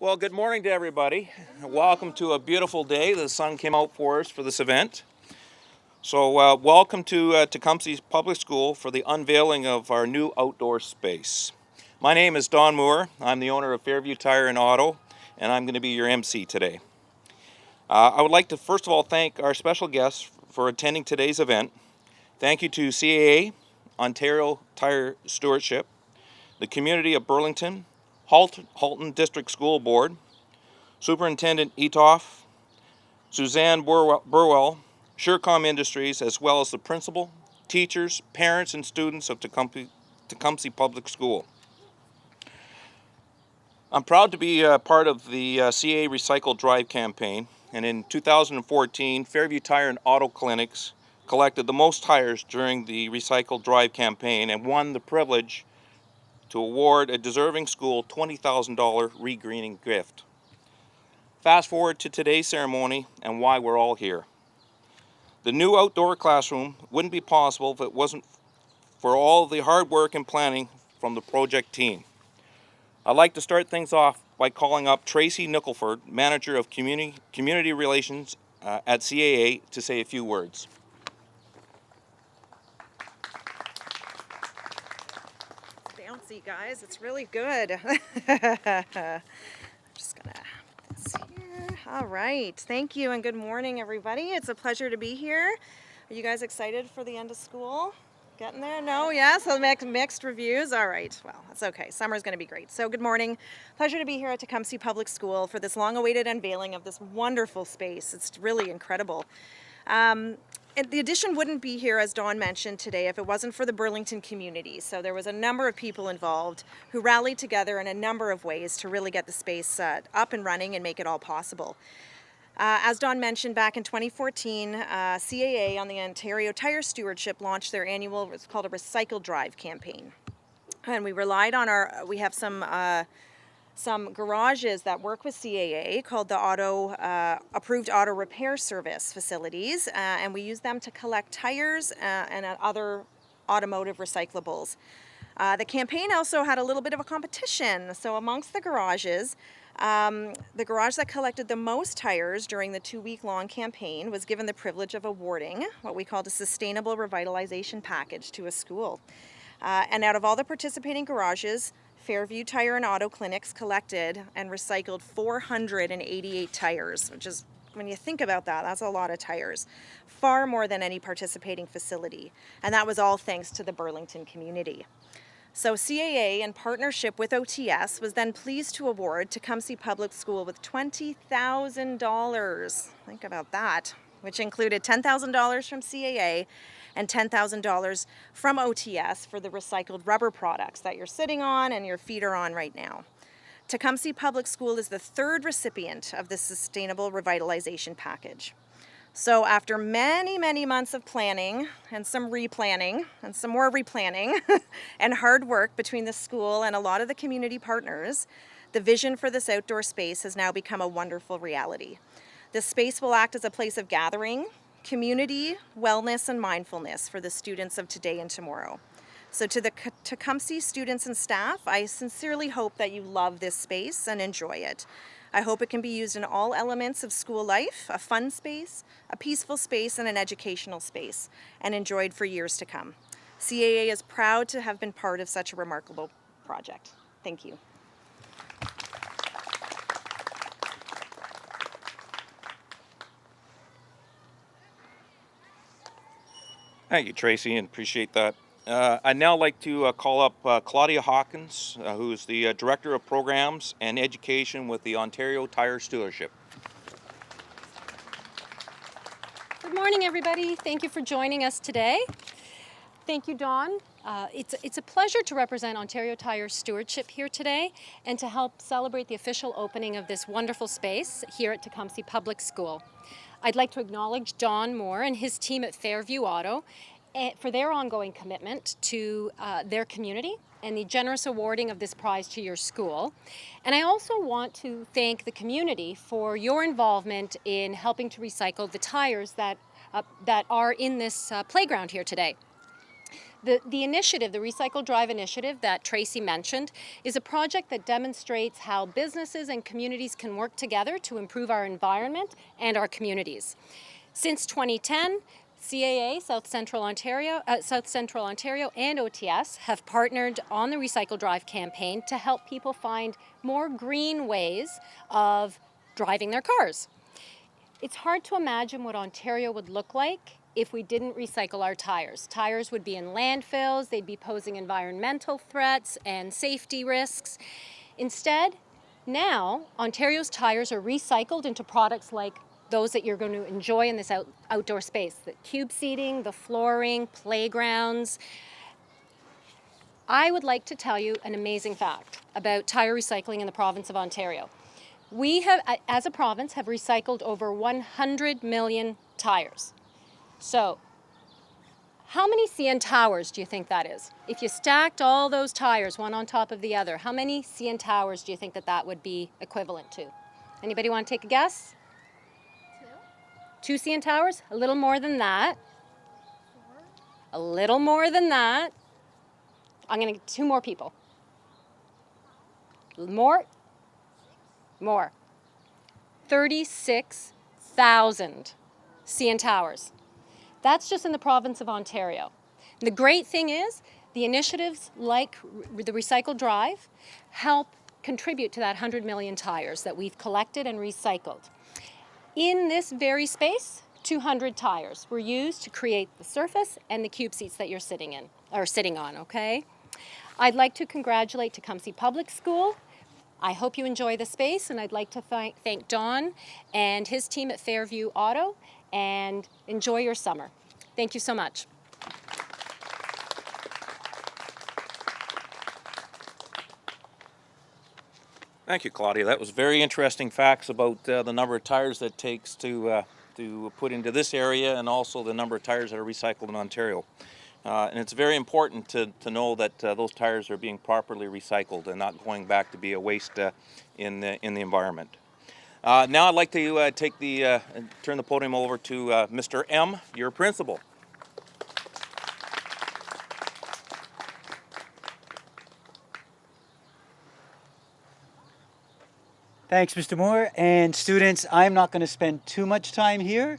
Well, good morning to everybody. Welcome to a beautiful day. The sun came out for us for this event. So welcome to Tecumseh Public School for the unveiling of our new outdoor space. My name is Don Moore. I'm the owner of Fairview Tire and Auto, and I'm going to be your MC today. I would like to first of all thank our special guests for attending today's event. Thank you to CAA, Ontario Tire Stewardship, the community of Burlington, Halton District School Board, Superintendent Etoff, Suzanne Burwell, Surecom Industries, as well as the principal, teachers, parents, and students of Tecumseh Public School. I'm proud to be part of the CAA Recycle Drive campaign, and in 2014, Fairview Tire and Auto Clinics collected the most tires during the Recycle Drive campaign and won the privilege to award a deserving school $20,000 regreening gift. Fast forward to today's ceremony and why we're all here. The new outdoor classroom wouldn't be possible if it wasn't for all the hard work and planning from the project team. I'd like to start things off by calling up Tracy Nicholford, Manager of Community Relations at CAA, to say a few words. Bouncy, guys, it's really good. I'm just gonna put this here. All right, thank you and good morning, everybody. It's a pleasure to be here. Are you guys excited for the end of school? Getting there? No? Yeah? So mixed reviews? All right. Well, that's okay. Summer's going to be great. So good morning. Pleasure to be here at Tecumseh Public School for this long-awaited unveiling of this wonderful space. It's really incredible. And the addition wouldn't be here, as Dawn mentioned today, if it wasn't for the Burlington community. So there was a number of people involved who rallied together in a number of ways to really get the space up and running and make it all possible. As Dawn mentioned, back in 2014, CAA on the Ontario Tire Stewardship launched their annual, it's called a Recycle Drive campaign. And we relied on we have some garages that work with CAA called the Approved Auto Repair Service Facilities, and we use them to collect tires and other automotive recyclables. The campaign also had a little bit of a competition. So amongst the garages, the garage that collected the most tires during the 2-week-long campaign was given the privilege of awarding what we called a Sustainable Revitalization Package to a school. And out of all the participating garages, Fairview Tire and Auto Clinics collected and recycled 488 tires, which is, when you think about that, that's a lot of tires. Far more than any participating facility. And that was all thanks to the Burlington community. So CAA, in partnership with OTS, was then pleased to award Tecumseh Public School with $20,000. Think about that, which included $10,000 from CAA and $10,000 from OTS for the recycled rubber products that you're sitting on and your feet are on right now. Tecumseh Public School is the third recipient of the Sustainable Revitalization Package. So after many, many months of planning and some replanning and some more replanning and hard work between the school and a lot of the community partners, the vision for this outdoor space has now become a wonderful reality. This space will act as a place of gathering, community, wellness, and mindfulness for the students of today and tomorrow. So to the Tecumseh students and staff, I sincerely hope that you love this space and enjoy it. I hope it can be used in all elements of school life, a fun space, a peaceful space, and an educational space, and enjoyed for years to come. CAA is proud to have been part of such a remarkable project. Thank you. Thank you, Tracy, and appreciate that. I'd now like to call up Claudia Hawkins, who is the Director of Programs and Education with the Ontario Tire Stewardship. Good morning, everybody. Thank you for joining us today. Thank you, Dawn. It's a pleasure to represent Ontario Tire Stewardship here today and to help celebrate the official opening of this wonderful space here at Tecumseh Public School. I'd like to acknowledge Don Moore and his team at Fairview Auto for their ongoing commitment to their community and the generous awarding of this prize to your school. And I also want to thank the community for your involvement in helping to recycle the tires that are in this playground here today. The initiative, the Recycle Drive initiative that Tracy mentioned, is a project that demonstrates how businesses and communities can work together to improve our environment and our communities. Since 2010, CAA South Central Ontario and OTS have partnered on the Recycle Drive campaign to help people find more green ways of driving their cars. It's hard to imagine what Ontario would look like if we didn't recycle our tires. Tires would be in landfills, they'd be posing environmental threats and safety risks. Instead, now, Ontario's tires are recycled into products like those that you're going to enjoy in this outdoor space, the cube seating, the flooring, playgrounds. I would like to tell you an amazing fact about tire recycling in the province of Ontario. We have, as a province, have recycled over 100 million tires. So, how many CN Towers do you think that is? If you stacked all those tires one on top of the other, how many CN Towers do you think that would be equivalent to? Anybody want to take a guess? Two CN Towers? A little more than that. A little more than that. I'm going to get 2 more people. More? More. 36,000 CN Towers. That's just in the province of Ontario. And the great thing is, the initiatives like the Recycle Drive help contribute to that 100 million tires that we've collected and recycled. In this very space, 200 tires were used to create the surface and the cube seats that you're sitting on, okay? I'd like to congratulate Tecumseh Public School. I hope you enjoy the space, and I'd like to thank Don and his team at Fairview Auto, and enjoy your summer. Thank you so much. Thank you, Claudia. That was very interesting facts about the number of tires that it takes to put into this area, and also the number of tires that are recycled in Ontario. And it's very important to know that those tires are being properly recycled and not going back to be a waste in the environment. Now I'd like to turn the podium over to Mr. M., your principal. Thanks, Mr. Moore. And students, I'm not going to spend too much time here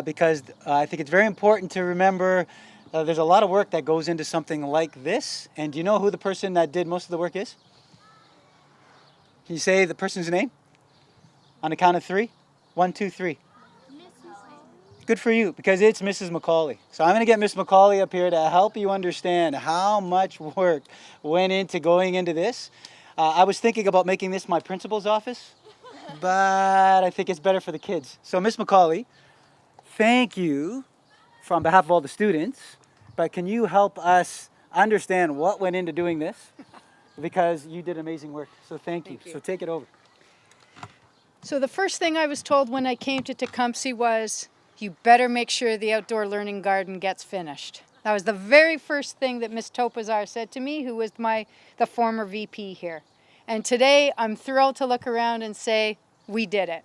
because I think it's very important to remember there's a lot of work that goes into something like this. And do you know who the person that did most of the work is? Can you say the person's name? On the count of 3? 1, 2, 3. Good for you, because it's Mrs. McCauley. So I'm going to get Miss McCauley up here to help you understand how much work went into going into this. I was thinking about making this my principal's office, but I think it's better for the kids. So Miss McCauley, thank you on behalf of all the students, but can you help us understand what went into doing this? Because you did amazing work, so thank you. So take it over. So the first thing I was told when I came to Tecumseh was, you better make sure the outdoor learning garden gets finished. That was the very first thing that Ms. Topazar said to me, who was the former VP here. And today I'm thrilled to look around and say, we did it.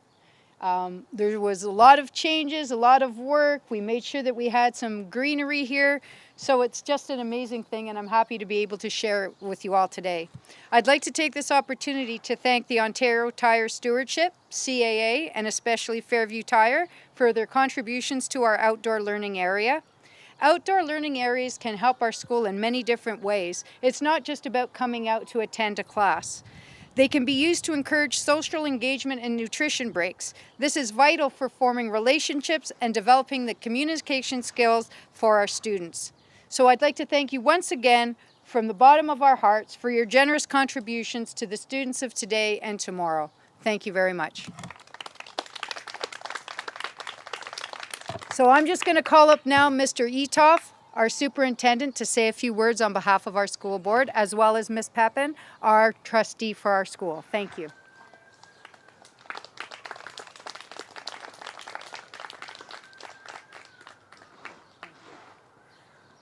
There was a lot of changes, a lot of work. We made sure that we had some greenery here. So it's just an amazing thing, and I'm happy to be able to share it with you all today. I'd like to take this opportunity to thank the Ontario Tire Stewardship, CAA, and especially Fairview Tire for their contributions to our outdoor learning area. Outdoor learning areas can help our school in many different ways. It's not just about coming out to attend a class. They can be used to encourage social engagement and nutrition breaks. This is vital for forming relationships and developing the communication skills for our students. So I'd like to thank you once again from the bottom of our hearts for your generous contributions to the students of today and tomorrow. Thank you very much. So I'm just going to call up now Mr. Etoff, our superintendent, to say a few words on behalf of our school board, as well as Ms. Pepin, our trustee for our school. Thank you.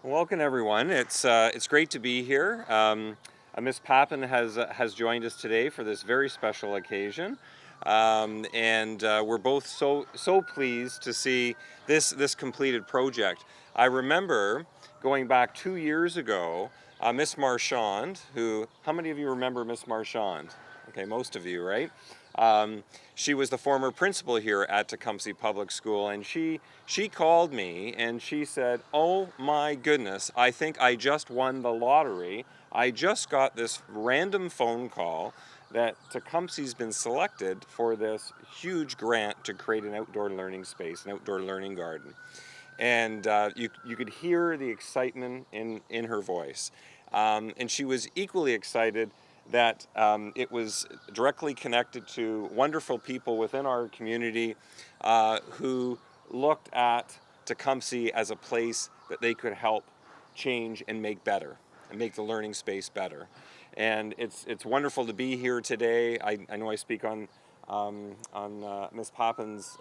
Welcome, everyone. It's great to be here. Ms. Papin has joined us today for this very special occasion, and we're both so pleased to see this completed project. I remember going back 2 years ago, Miss Marchand, who, how many of you remember Miss Marchand? Okay, most of you, right? She was the former principal here at Tecumseh Public School, and she called me and she said, "Oh my goodness, I think I just won the lottery. I just got this random phone call that Tecumseh's been selected for this huge grant to create an outdoor learning space, an outdoor learning garden." And you could hear the excitement in her voice. And she was equally excited that it was directly connected to wonderful people within our community who looked at Tecumseh as a place that they could help change and make better, and make the learning space better. And it's wonderful to be here today. I know I speak on Ms. Poppin's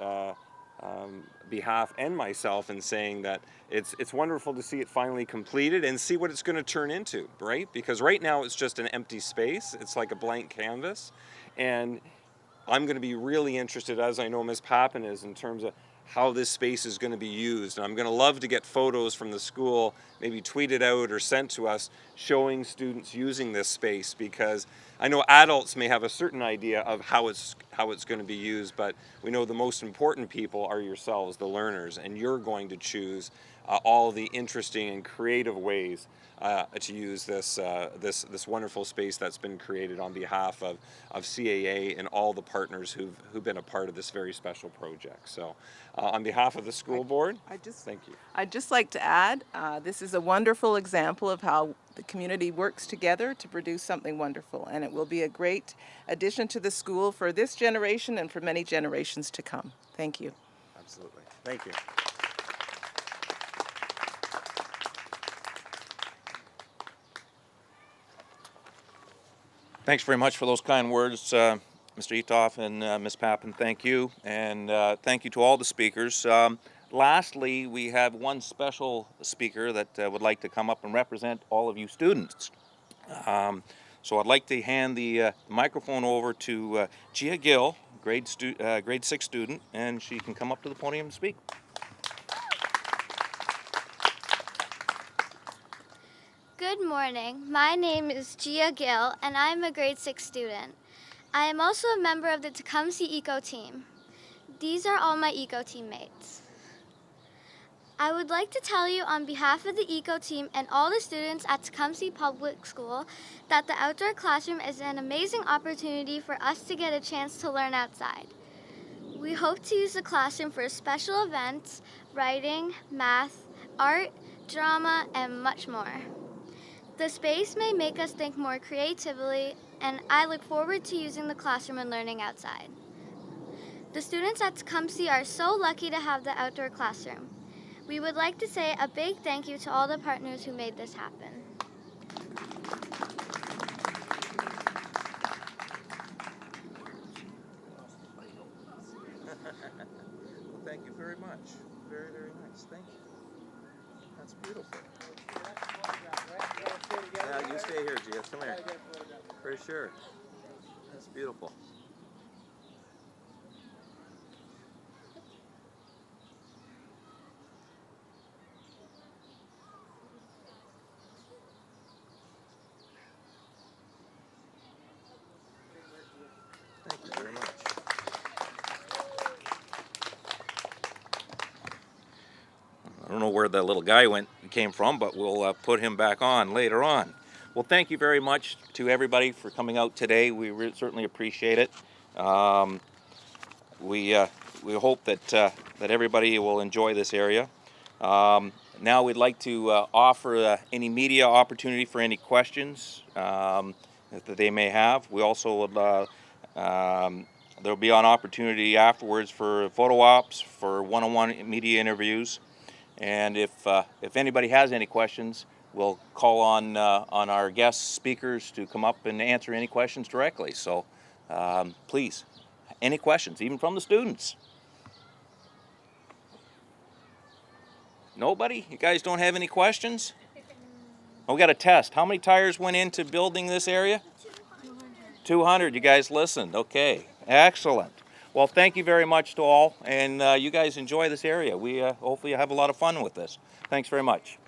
behalf and myself in saying that it's wonderful to see it finally completed and see what it's going to turn into, right? Because right now it's just an empty space. It's like a blank canvas. And I'm going to be really interested, as I know Ms. Poppin is, in terms of how this space is going to be used. And I'm going to love to get photos from the school, maybe tweeted out or sent to us, showing students using this space, because I know adults may have a certain idea of how it's going to be used, but we know the most important people are yourselves, the learners, and you're going to choose all the interesting and creative ways to use this wonderful space that's been created on behalf of CAA and all the partners who've been a part of this very special project. So on behalf of the school board, thank you. I'd just like to add, this is a wonderful example of how the community works together to produce something wonderful, and it will be a great addition to the school for this generation and for many generations to come. Thank you. Absolutely. Thank you. Thanks very much for those kind words, Mr. Etoff and Ms. Pappin. Thank you, and thank you to all the speakers. Lastly, we have one special speaker that would like to come up and represent all of you students. So I'd like to hand the microphone over to Gia Gill, grade 6 student, and she can come up to the podium and speak. Good morning. My name is Gia Gill, and I am a grade 6 student. I am also a member of the Tecumseh Eco Team. These are all my Eco teammates. I would like to tell you on behalf of the Eco Team and all the students at Tecumseh Public School that the outdoor classroom is an amazing opportunity for us to get a chance to learn outside. We hope to use the classroom for special events, writing, math, art, drama, and much more. The space may make us think more creatively, and I look forward to using the classroom and learning outside. The students at Tecumseh are so lucky to have the outdoor classroom. We would like to say a big thank you to all the partners who made this happen. Well, thank you very much. Very, very nice. Thank you. That's beautiful. Yeah, you stay here, Gia. Come here. For sure. That's beautiful. Thank you very much. I don't know where the little guy came from, but we'll put him back on later on. Well, thank you very much to everybody for coming out today. We certainly appreciate it. We hope that everybody will enjoy this area. Now we'd like to offer any media opportunity for any questions that they may have. We also would there'll be an opportunity afterwards for photo ops, for one-on-one media interviews. And if anybody has any questions, we'll call on our guest speakers to come up and answer any questions directly. So please, any questions, even from the students? Nobody? You guys don't have any questions? Oh, we got a test. How many tires went into building this area? 200. You guys listened. Okay. Excellent. Well, thank you very much to all, and you guys enjoy this area. We hopefully have a lot of fun with this. Thanks very much.